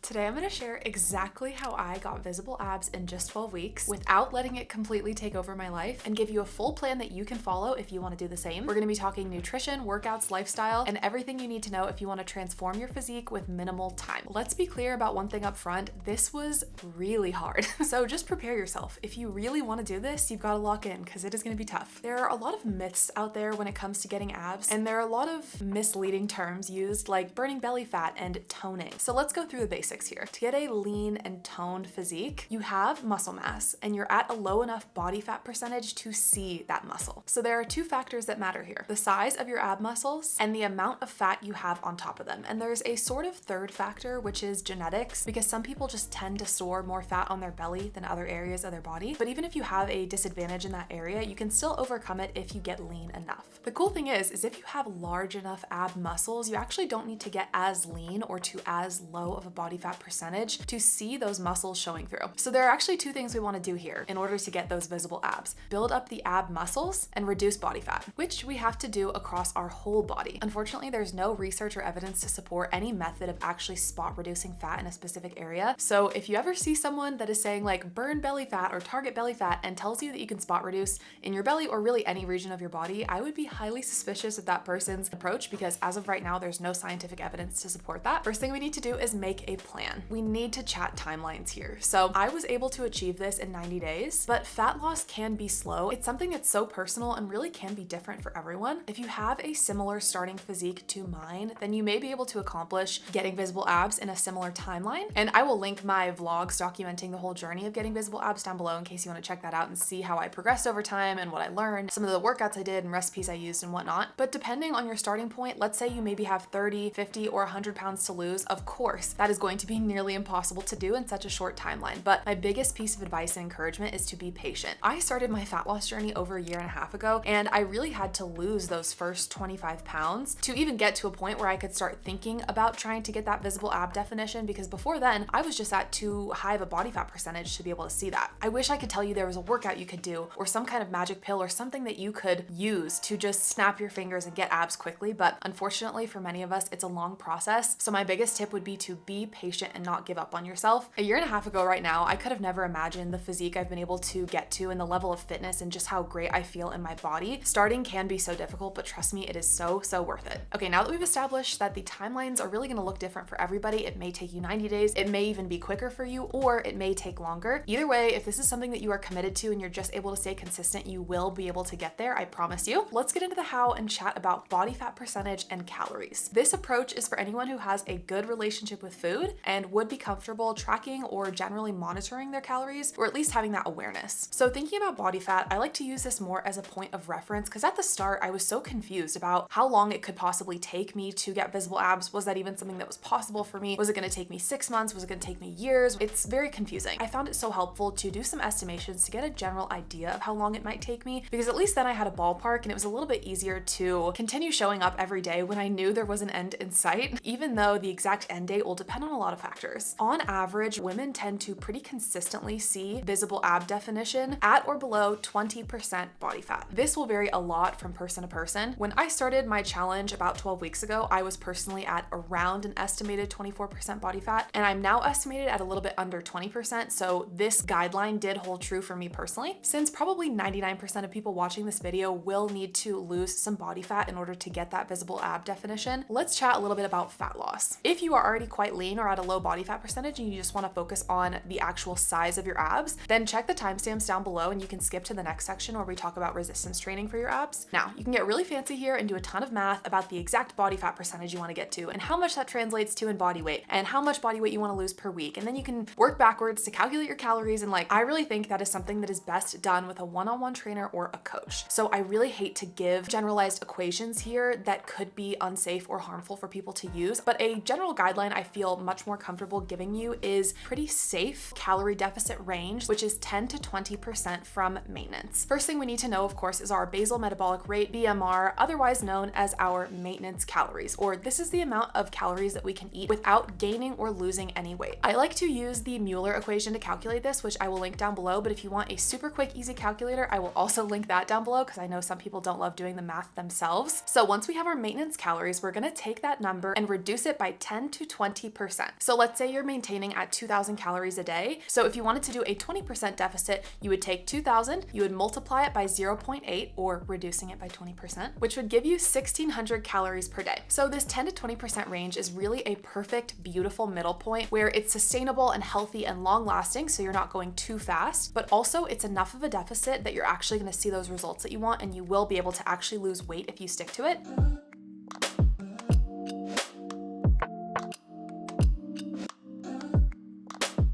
Today I'm going to share exactly how I got visible abs in just 12 weeks without letting it completely take over my life, and give you a full plan that you can follow if you want to do the same. We're going to be talking nutrition, workouts, lifestyle, and everything you need to know if you want to transform your physique with minimal time. Let's be clear about one thing up front. This was really hard. So just prepare yourself. If you really want to do this, you've got to lock in because it is going to be tough. There are a lot of myths out there when it comes to getting abs, and there are a lot of misleading terms used like burning belly fat and toning. So let's go through the basics here. To get a lean and toned physique, you have muscle mass and you're at a low enough body fat percentage to see that muscle. So there are two factors that matter here: the size of your ab muscles and the amount of fat you have on top of them. And there's a sort of third factor, which is genetics, because some people just tend to store more fat on their belly than other areas of their body. But even if you have a disadvantage in that area, you can still overcome it if you get lean enough. The cool thing is if you have large enough ab muscles, you actually don't need to get as lean or to as low of a body fat percentage to see those muscles showing through. So there are actually two things we want to do here in order to get those visible abs: build up the ab muscles and reduce body fat, which we have to do across our whole body. Unfortunately, there's no research or evidence to support any method of actually spot reducing fat in a specific area. So if you ever see someone that is saying like burn belly fat or target belly fat and tells you that you can spot reduce in your belly or really any region of your body, I would be highly suspicious of that person's approach, because as of right now, there's no scientific evidence to support that. First thing we need to do is make a plan. We need to chat timelines here. So I was able to achieve this in 90 days, but fat loss can be slow. It's something that's so personal and really can be different for everyone. If you have a similar starting physique to mine, then you may be able to accomplish getting visible abs in a similar timeline. And I will link my vlogs documenting the whole journey of getting visible abs down below in case you want to check that out and see how I progressed over time and what I learned, some of the workouts I did and recipes I used and whatnot. But depending on your starting point, let's say you maybe have 30, 50, or 100 pounds to lose, of course, that is going to be nearly impossible to do in such a short timeline. But my biggest piece of advice and encouragement is to be patient. I started my fat loss journey over a year and a half ago, and I really had to lose those first 25 pounds to even get to a point where I could start thinking about trying to get that visible ab definition, because before then I was just at too high of a body fat percentage to be able to see that. I wish I could tell you there was a workout you could do or some kind of magic pill or something that you could use to just snap your fingers and get abs quickly, but unfortunately for many of us, it's a long process. So my biggest tip would be to be patient and not give up on yourself. A year and a half ago right now, I could have never imagined the physique I've been able to get to and the level of fitness and just how great I feel in my body. Starting can be so difficult, but trust me, it is so worth it. Okay, now that we've established that the timelines are really gonna look different for everybody, it may take you 90 days, it may even be quicker for you, or it may take longer. Either way, if this is something that you are committed to and you're just able to stay consistent, you will be able to get there, I promise you. Let's get into the how and chat about body fat percentage and calories. This approach is for anyone who has a good relationship with food and would be comfortable tracking or generally monitoring their calories, or at least having that awareness. So thinking about body fat, I like to use this more as a point of reference, because at the start I was so confused about how long it could possibly take me to get visible abs. Was that even something that was possible for me? Was it gonna take me 6 months? Was it gonna take me years? It's very confusing. I found it so helpful to do some estimations to get a general idea of how long it might take me, because at least then I had a ballpark and it was a little bit easier to continue showing up every day when I knew there was an end in sight, even though the exact end date will depend on a lot of factors. On average, women tend to pretty consistently see visible ab definition at or below 20% body fat. This will vary a lot from person to person. When I started my challenge about 12 weeks ago, I was personally at around an estimated 24% body fat, and I'm now estimated at a little bit under 20%, so this guideline did hold true for me personally. Since probably 99% of people watching this video will need to lose some body fat in order to get that visible ab definition, let's chat a little bit about fat loss. If you are already quite lean or at a low body fat percentage and you just want to focus on the actual size of your abs, then check the timestamps down below and you can skip to the next section where we talk about resistance training for your abs. Now, you can get really fancy here and do a ton of math about the exact body fat percentage you want to get to and how much that translates to in body weight and how much body weight you want to lose per week. And then you can work backwards to calculate your calories. And I really think that is something that is best done with a one-on-one trainer or a coach. So I really hate to give generalized equations here that could be unsafe or harmful for people to use, but a general guideline I feel much more comfortable giving you is pretty safe calorie deficit range, which is 10 to 20% from maintenance. First thing we need to know, of course, is our basal metabolic rate, BMR, otherwise known as our maintenance calories, or this is the amount of calories that we can eat without gaining or losing any weight. I like to use the Mueller equation to calculate this, which I will link down below, but if you want a super quick, easy calculator, I will also link that down below because I know some people don't love doing the math themselves. So once we have our maintenance calories, we're gonna take that number and reduce it by 10 to 20%. So let's say you're maintaining at 2,000 calories a day. So if you wanted to do a 20% deficit, you would take 2,000, you would multiply it by 0.8 or reducing it by 20%, which would give you 1,600 calories per day. So this 10 to 20% range is really a perfect, beautiful middle point where it's sustainable and healthy and long lasting, so you're not going too fast, but also it's enough of a deficit that you're actually going to see those results that you want, and you will be able to actually lose weight if you stick to it.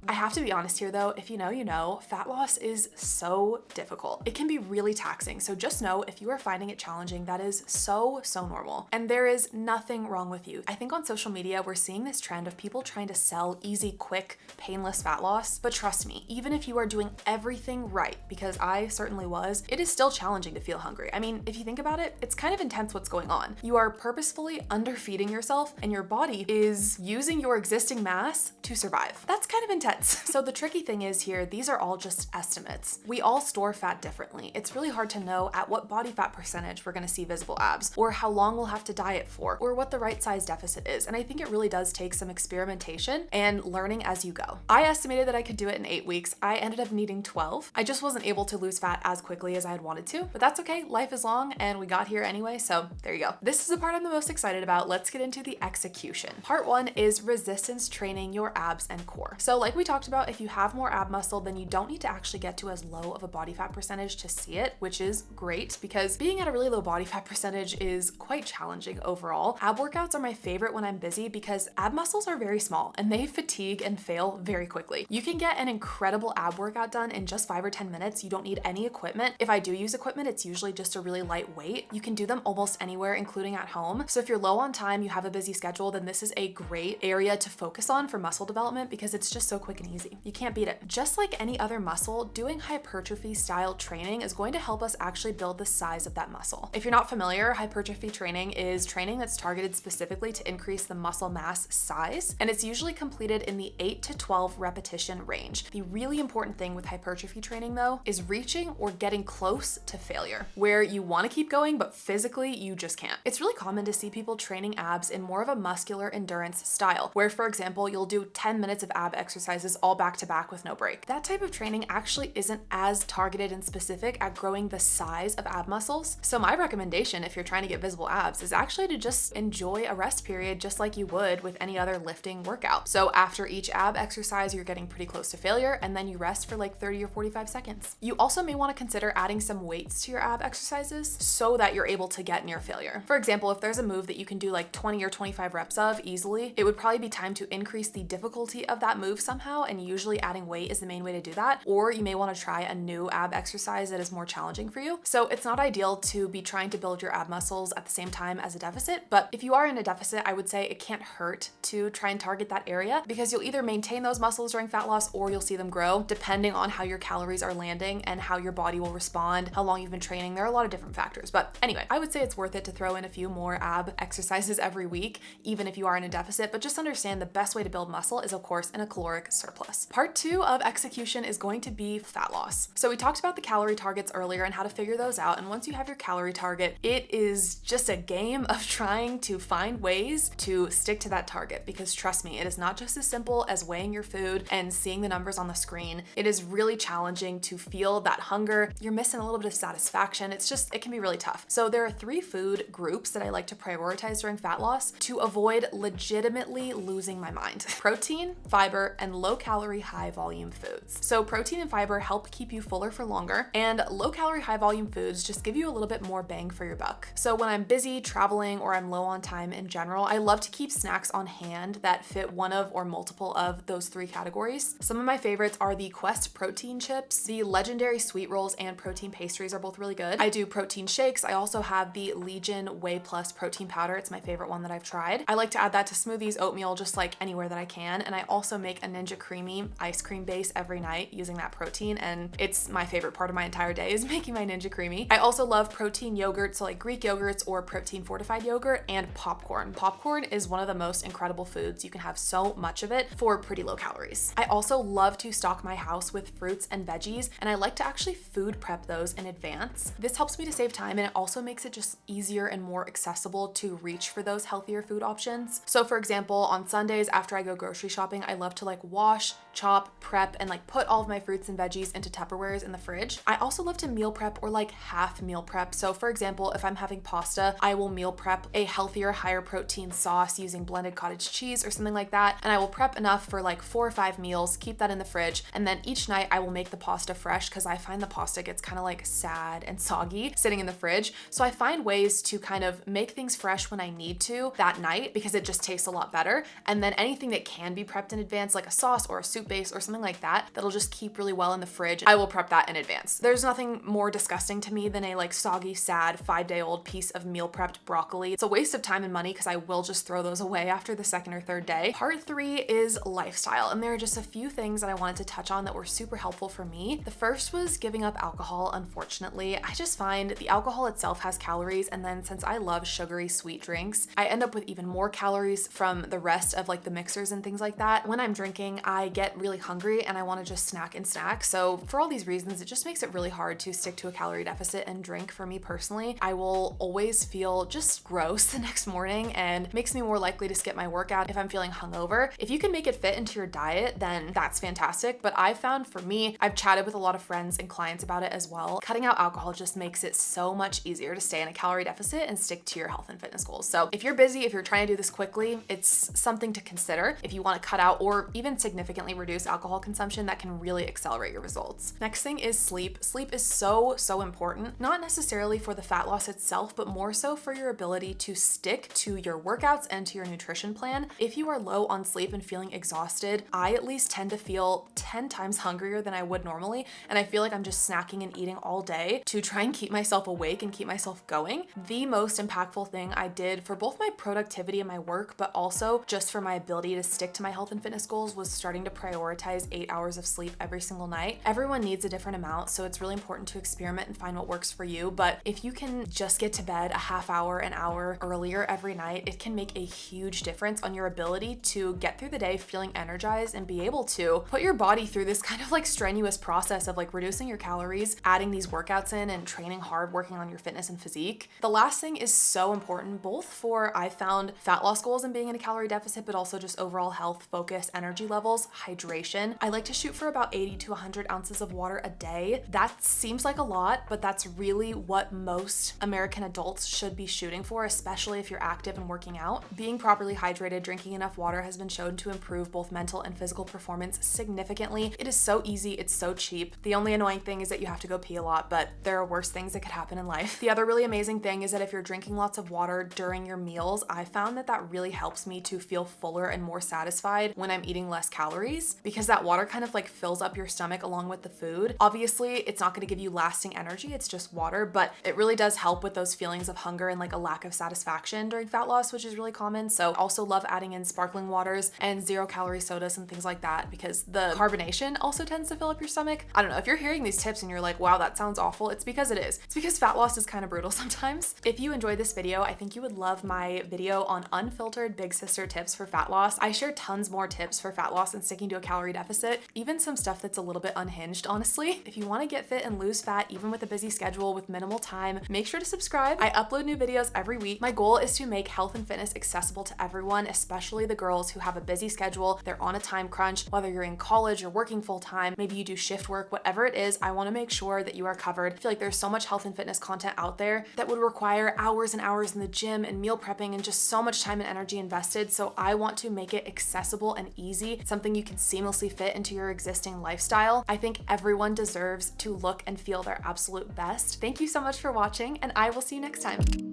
I have to be honest here though, if you know, you know, fat loss is so difficult. It can be really taxing. So just know if you are finding it challenging, that is so normal. And there is nothing wrong with you. I think on social media, we're seeing this trend of people trying to sell easy, quick, painless fat loss. But trust me, even if you are doing everything right, because I certainly was, it is still challenging to feel hungry. I mean, if you think about it, it's kind of intense what's going on. You are purposefully underfeeding yourself and your body is using your existing mass to survive. That's kind of intense. So the tricky thing is here, these are all just estimates. We all store fat differently. It's really hard to know at what body fat percentage we're gonna see visible abs, or how long we'll have to diet for, or what the right size deficit is. And I think it really does take some experimentation and learning as you go. I estimated that I could do it in 8 weeks. I ended up needing 12. I just wasn't able to lose fat as quickly as I had wanted to, but that's okay. Life is long and we got here anyway, so there you go. This is the part I'm the most excited about. Let's get into the execution. Part 1 is resistance training your abs and core. So like we talked about, if you have more ab muscle, then you don't need to actually get to as low of a body fat percentage to see it, which is great because being at a really low body fat percentage is quite challenging overall. Ab workouts are my favorite when I'm busy because ab muscles are very small and they fatigue and fail very quickly. You can get an incredible ab workout done in just 5 or 10 minutes. You don't need any equipment. If I do use equipment, it's usually just a really light weight. You can do them almost anywhere, including at home. So if you're low on time, you have a busy schedule, then this is a great area to focus on for muscle development because it's just so quick and easy. You can't beat it. Just like any other muscle, doing hypertrophy style training is going to help us actually build the size of that muscle. If you're not familiar, hypertrophy training is training that's targeted specifically to increase the muscle mass size, and it's usually completed in the 8 to 12 repetition range. The really important thing with hypertrophy training though is reaching or getting close to failure, where you want to keep going, but physically you just can't. It's really common to see people training abs in more of a muscular endurance style, where for example, you'll do 10 minutes of ab exercises all back to back with no break. That type of training actually isn't as targeted and specific at growing the size of ab muscles. So my recommendation if you're trying to get visible abs is actually to just enjoy a rest period just like you would with any other lifting workout. So after each ab exercise, you're getting pretty close to failure and then you rest for like 30 or 45 seconds. You also may want to consider adding some weights to your ab exercises so that you're able to get near failure. For example, if there's a move that you can do like 20 or 25 reps of easily, it would probably be time to increase the difficulty of that move somehow, and usually adding weight is the main way to do that. Or you may want to try a new ab exercise that is more challenging for you. So it's not ideal to be trying to build your ab muscles at the same time as a deficit, but if you are in a deficit, I would say it can't hurt to try and target that area because you'll either maintain those muscles during fat loss or you'll see them grow depending on how your calories are landing and how your body will respond, how long you've been training. There are a lot of different factors, but anyway, I would say it's worth it to throw in a few more ab exercises every week, even if you are in a deficit, but just understand the best way to build muscle is of course in a caloric surplus. Part 2 of execution is going to be fat loss. So we talked about the calorie targets earlier and how to figure those out. And once you have your calorie target, it is just a game of trying to find ways to stick to that target, because trust me, it is not just as simple as weighing your food and seeing the numbers on the screen. It is really challenging to feel that hunger. You're missing a little bit of satisfaction. It can be really tough. So there are 3 food groups that I like to prioritize during fat loss to avoid legitimately losing my mind. Protein, fiber, and low calorie, high volume foods. So protein and fiber help keep you fuller for longer, and low calorie, high volume foods just give you a little bit more bang for your buck. So when I'm busy traveling or I'm low on time in general, I love to keep snacks on hand that fit one of or multiple of those 3 categories. Some of my favorites are the Quest protein chips, the legendary sweet rolls, and protein pastries are both really good. I do protein shakes. I also have the Legion Whey Plus protein powder. It's my favorite one that I've tried. I like to add that to smoothies, oatmeal, just like anywhere that I can. And I also make a Ninja creamy ice cream base every night using that protein, and it's my favorite part of my entire day is making my Ninja Creami. I also love protein yogurt, so like Greek yogurts or protein fortified yogurt, and popcorn. Popcorn is one of the most incredible foods. You can have so much of it for pretty low calories. I also love to stock my house with fruits and veggies, and I like to actually food prep those in advance. This helps me to save time, and it also makes it just easier and more accessible to reach for those healthier food options. So for example, on Sundays after I go grocery shopping, I love to like wash, chop, prep, and like put all of my fruits and veggies into Tupperwares in the fridge. I also love to meal prep or like half meal prep. So for example, if I'm having pasta, I will meal prep a healthier, higher protein sauce using blended cottage cheese or something like that. And I will prep enough for like 4 or 5 meals, keep that in the fridge. And then each night I will make the pasta fresh because I find the pasta gets kind of like sad and soggy sitting in the fridge. So I find ways to kind of make things fresh when I need to that night because it just tastes a lot better. And then anything that can be prepped in advance, like a sauce or a soup base or something like that, that'll just keep really well in the fridge, I will prep that in advance. There's nothing more disgusting to me than a like soggy, sad 5-day-old piece of meal prepped broccoli. It's a waste of time and money because I will just throw those away after the 2nd or 3rd day. Part 3 is lifestyle, and there are just a few things that I wanted to touch on that were super helpful for me. The first was giving up alcohol. Unfortunately, I just find the alcohol itself has calories, and then since I love sugary sweet drinks, I end up with even more calories from the rest of like the mixers and things like that. When I'm drinking, I get really hungry and I want to just snack and snack. So for all these reasons, it just makes it really hard to stick to a calorie deficit and drink. For me personally, I will always feel just gross the next morning and makes me more likely to skip my workout if I'm feeling hungover. If you can make it fit into your diet, then that's fantastic. But I found for me, I've chatted with a lot of friends and clients about it as well. Cutting out alcohol just makes it so much easier to stay in a calorie deficit and stick to your health and fitness goals. So if you're busy, if you're trying to do this quickly, it's something to consider. If you want to cut out or even significantly reduce alcohol consumption, that can really accelerate your results. Next thing is sleep. Sleep is so important, not necessarily for the fat loss itself, but more so for your ability to stick to your workouts and to your nutrition plan. If you are low on sleep and feeling exhausted, I at least tend to feel 10 times hungrier than I would normally, and I feel like I'm just snacking and eating all day to try and keep myself awake and keep myself going. The most impactful thing I did for both my productivity and my work, but also just for my ability to stick to my health and fitness goals, was starting to prioritize 8 hours of sleep every single night. Everyone needs a different amount, so it's really important to experiment and find what works for you. But if you can just get to bed a half hour, an hour earlier every night, it can make a huge difference on your ability to get through the day feeling energized and be able to put your body through this kind of like strenuous process of like reducing your calories, adding these workouts in, and training hard, working on your fitness and physique. The last thing is so important, both for I found fat loss goals and being in a calorie deficit, but also just overall health, focus, energy levels, hydration. I like to shoot for about 80 to 100 ounces of water a day. That seems like a lot, but that's really what most American adults should be shooting for, especially if you're active and working out. Being properly hydrated, drinking enough water has been shown to improve both mental and physical performance significantly. It is so easy, it's so cheap. The only annoying thing is that you have to go pee a lot, but there are worse things that could happen in life. The other really amazing thing is that if you're drinking lots of water during your meals, I found that that really helps me to feel fuller and more satisfied when I'm eating less calories, because that water kind of like fills up your stomach along with the food. Obviously, it's not going to give you lasting energy, it's just water, but it really does help with those feelings of hunger and like a lack of satisfaction during fat loss, which is really common. So I also love adding in sparkling waters and 0-calorie sodas and things like that, because the carbonation also tends to fill up your stomach. I don't know, if you're hearing these tips and you're like, wow, that sounds awful, it's because it is. It's because fat loss is kind of brutal sometimes. If you enjoyed this video, I think you would love my video on unfiltered big sister tips for fat loss. I share tons more tips for fat loss and sticking to a calorie deficit, even some stuff that's a little bit unhinged, honestly. If you want to get fit and lose fat, even with a busy schedule with minimal time, make sure to subscribe. I upload new videos every week. My goal is to make health and fitness accessible to everyone, especially the girls who have a busy schedule, they're on a time crunch, whether you're in college or working full time, maybe you do shift work, whatever it is, I want to make sure that you are covered. I feel like there's so much health and fitness content out there that would require hours and hours in the gym and meal prepping and just so much time and energy invested. So I want to make it accessible and easy, something you can seamlessly fit into your existing lifestyle. I think everyone deserves to look and feel their absolute best. Thank you so much for watching, and I will see you next time.